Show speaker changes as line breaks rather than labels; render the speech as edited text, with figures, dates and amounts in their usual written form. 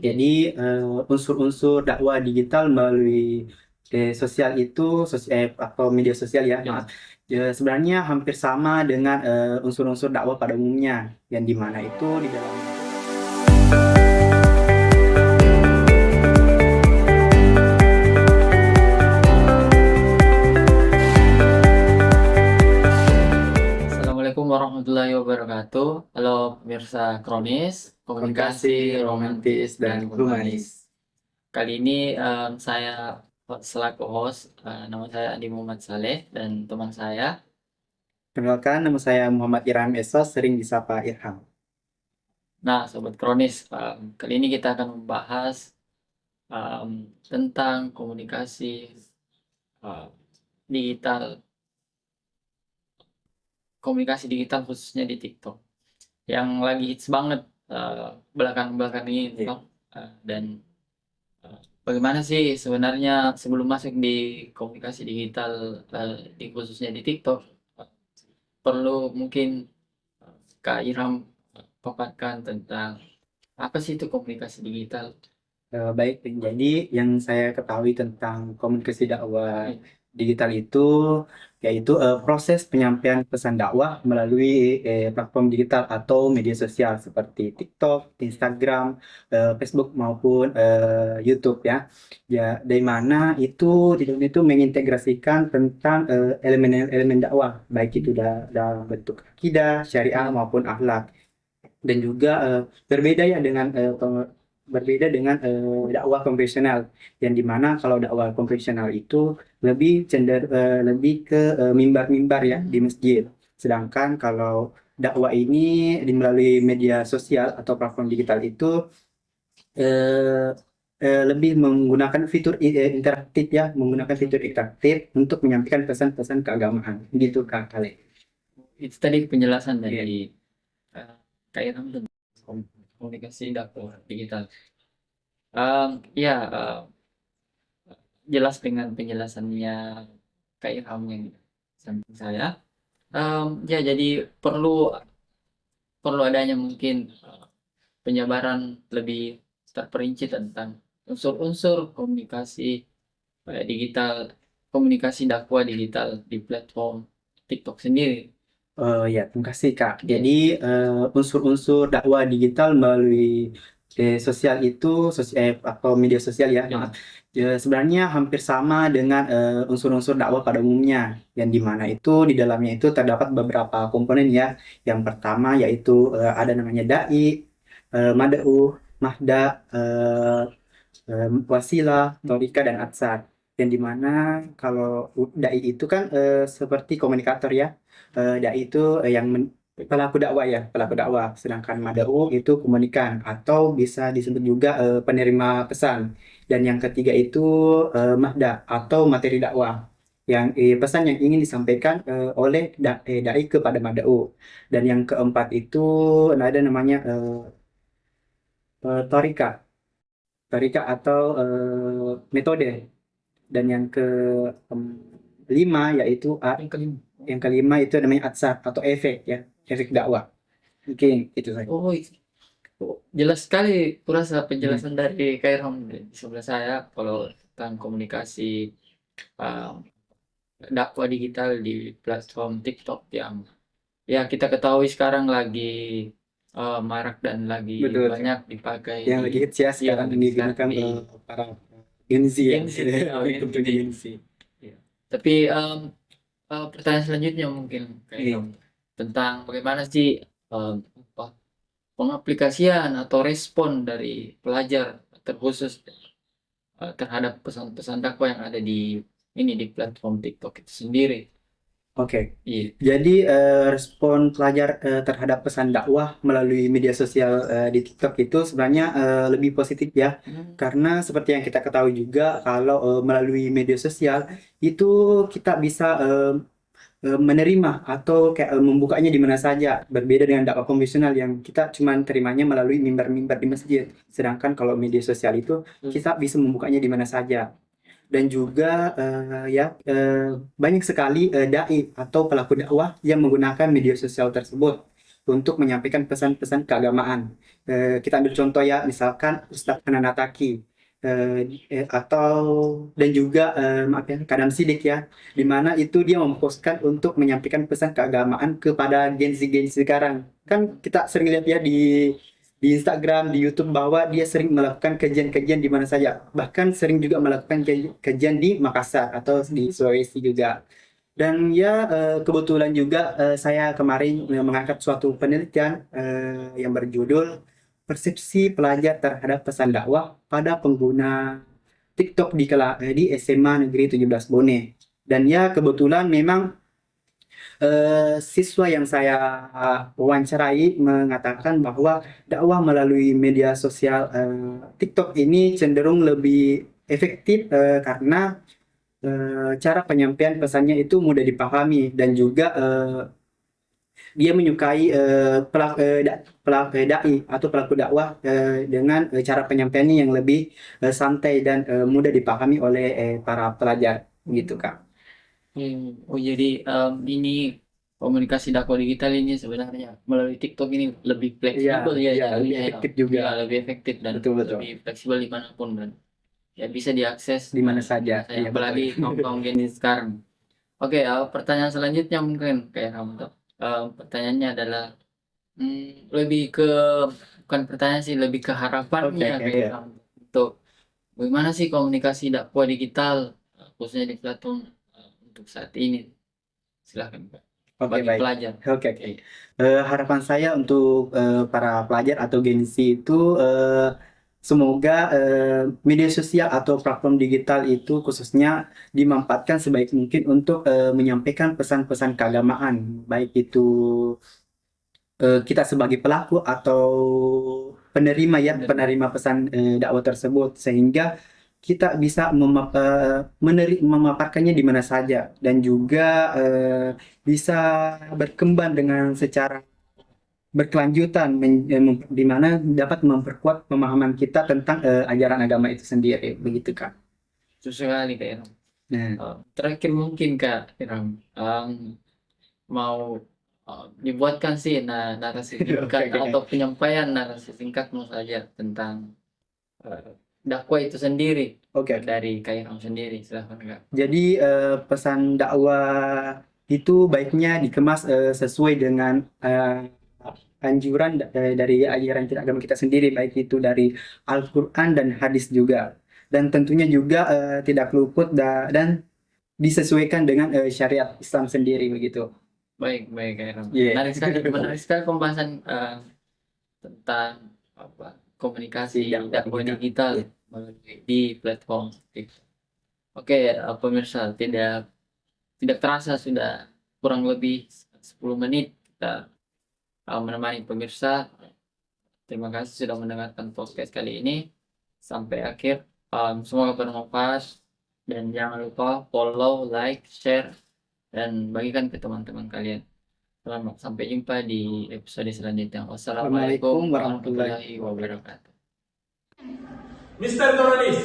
Jadi unsur-unsur dakwah digital melalui sosial itu atau media sosial ya,
Ya.
maaf. Sebenarnya hampir sama dengan unsur-unsur dakwah pada umumnya, yang dimana itu di dalamnya.
Assalamualaikum warahmatullahi wabarakatuh. Halo pemirsa Kronis, komunikasi
Komunikasi
romantis
romantis
dan
dan
humanis.
humanis.
Kali ini saya selaku host, nama saya Andi Muhammad Saleh dan teman saya.
Kenalkan, nama saya Muhammad Irham Esos, sering disapa Irham.
Nah, Sobat Kronis, kali ini kita akan membahas em, tentang komunikasi eh, digital, komunikasi digital khususnya di TikTok yang lagi hits banget belakangan ini,
Iya.
TikTok. Dan bagaimana sih sebenarnya sebelum masuk di komunikasi digital, di khususnya di TikTok, perlu mungkin Kak Iram paparkan tentang apa sih itu komunikasi digital?
Baik, jadi yang saya ketahui tentang komunikasi dakwah digital itu yaitu proses penyampaian pesan dakwah melalui platform digital atau media sosial seperti TikTok, Instagram, Facebook maupun YouTube ya. Ya, dari mana itu di dalam itu mengintegrasikan tentang elemen-elemen dakwah, baik itu dalam bentuk akidah, syariah maupun akhlak, dan juga berbeda ya dengan berbeda dengan dakwah konvensional, yang dimana kalau dakwah konvensional itu lebih ke mimbar-mimbar ya di masjid, sedangkan kalau dakwah ini melalui media sosial atau platform digital itu eh, lebih menggunakan fitur interaktif ya, menggunakan fitur interaktif untuk menyampaikan pesan-pesan keagamaan gitu Kak Kale.
Itu tadi penjelasan
Iya.
dari Kak Iram tentang komunikasi dakwah digital. Ya, jelas dengan penjelasannya Kak Iram yang samping saya. Ya, jadi perlu perlu adanya mungkin penjabaran lebih terperinci tentang unsur-unsur komunikasi digital, komunikasi dakwah digital di platform TikTok sendiri.
Ya, terima kasih Kak.
Oke.
Jadi unsur-unsur dakwah digital melalui sosial itu atau media sosial ya,
Ya.
maaf. Sebenarnya hampir sama dengan unsur-unsur dakwah pada umumnya, yang dimana itu di dalamnya itu terdapat beberapa komponen ya. Yang pertama yaitu ada namanya dai, mad'u, mahda, wasilah, torika, dan atsar. Yang dimana kalau dai itu kan seperti komunikator ya. Dai itu yang pelaku dakwah ya, pelaku dakwah. Sedangkan mad'u itu komunikan atau bisa disebut juga penerima pesan. Dan yang ketiga itu mahda atau materi dakwah, yang pesan yang ingin disampaikan oleh dai kepada mad'u. Dan yang keempat itu ada namanya torika, torika atau metode. Dan yang kelima yaitu
Yang kelima.
yang kelima itu namanya atsar atau efek ya, efek dakwah. Mungkin itu saja.
Oh, jelas sekali kurasa
Hmm.
penjelasan dari Kak Iram di sebelah saya kalau tentang komunikasi uh, dakwah digital di platform TikTok yang ya kita ketahui sekarang lagi marak dan lagi
Betul.
banyak dipakai
Yang
di
lagi hits ya
yang
sekarang
lagi sekarang
digunakan
di
para Gen Z ya.
Gen Z,
Untuk Gen Z.
Ya. Tapi pertanyaan selanjutnya mungkin kayak
Iya.
tentang bagaimana sih apa, pengaplikasian atau respon dari pelajar terkhusus terhadap pesan-pesan dakwah yang ada di platform TikTok itu sendiri.
Oke.
Iya.
Jadi respon pelajar terhadap pesan dakwah melalui media sosial di TikTok itu sebenarnya lebih positif ya. Karena seperti yang kita ketahui juga kalau melalui media sosial itu kita bisa menerima atau kayak membukanya di mana saja, berbeda dengan dakwah konvensional yang kita cuma terimanya melalui mimbar-mimbar di masjid. Sedangkan kalau media sosial itu kita bisa membukanya di mana saja. Dan juga banyak sekali dai atau pelaku dakwah yang menggunakan media sosial tersebut. untuk menyampaikan pesan-pesan keagamaan. Kita ambil contoh ya, misalkan Ustadz Hanan Attaqi, atau dan juga maaf ya, Kadam Sidik ya, di mana itu dia memposkan untuk menyampaikan pesan keagamaan kepada Gen Z sekarang. Kan kita sering lihat ya di Instagram, di YouTube bahwa dia sering melakukan kajian-kajian di mana saja. Bahkan sering juga melakukan kajian di Makassar atau di Sulawesi juga. Dan ya kebetulan juga saya kemarin mengangkat suatu penelitian yang berjudul persepsi pelajar terhadap pesan dakwah pada pengguna TikTok di SMA Negeri 17 Bone. Dan ya kebetulan memang siswa yang saya wawancarai mengatakan bahwa dakwah melalui media sosial TikTok ini cenderung lebih efektif karena cara penyampaian pesannya itu mudah dipahami dan juga dia menyukai dai atau pelaku dakwah dengan cara penyampaiannya yang lebih santai dan mudah dipahami oleh para pelajar gitu Kak.
Oh jadi ini komunikasi dakwah digital ini sebenarnya melalui TikTok ini lebih fleksibel ya,
Iya, lebih
ya,
efektif juga.
ya, lebih efektif dan
Betul.
lebih fleksibel dimanapun dan ya bisa diakses
Di mana saja. Iya,
apalagi kaum gini sekarang. Oke, pertanyaan selanjutnya mungkin kayak kamu. Pertanyaannya adalah lebih ke bukan pertanyaan sih, lebih ke harapannya
Oke.
kayak kamu untuk bagaimana sih komunikasi dakwah digital khususnya di platform untuk saat ini. Silahkan Pak.
Oke,
Bagi
baik.
pelajar.
Oke. Harapan saya untuk para pelajar atau Gen Z itu semoga media sosial atau platform digital itu khususnya dimanfaatkan sebaik mungkin untuk menyampaikan pesan-pesan keagamaan, baik itu kita sebagai pelaku atau penerima ya, penerima pesan dakwah tersebut, sehingga kita bisa memaparkannya di mana saja dan juga bisa berkembang dengan secara berkelanjutan di mana dapat memperkuat pemahaman kita tentang ajaran agama itu sendiri, begitu Kak.
Itu sekali Kak Iram.
Nah,
Terakhir mungkin Kak Iram mau dibuatkan sih narasi singkat
Oke.
atau penyampaian narasi singkatmu saja tentang dakwah itu sendiri
Oke.
dari Kak Iram sendiri, silahkan Kak.
Jadi pesan dakwah itu baiknya dikemas sesuai dengan anjuran dari ajaran agama kita sendiri, baik itu dari Al-Quran dan hadis juga. Dan tentunya juga tidak luput dan disesuaikan dengan syariat Islam sendiri begitu.
Baik Kak Iram.
Yeah.
Menarik sekali pembahasan tentang komunikasi dakwah digital di platform TikTok. Oke, pemirsa, tidak terasa sudah kurang lebih 10 menit kita menemani pemirsa. Terima kasih sudah mendengarkan podcast kali ini sampai akhir. Semoga bermanfaat dan jangan lupa follow, like, share, dan bagikan ke teman-teman kalian. Selamat sampai jumpa di episode selanjutnya. Wassalamualaikum warahmatullahi wabarakatuh.
Mr. Teroris.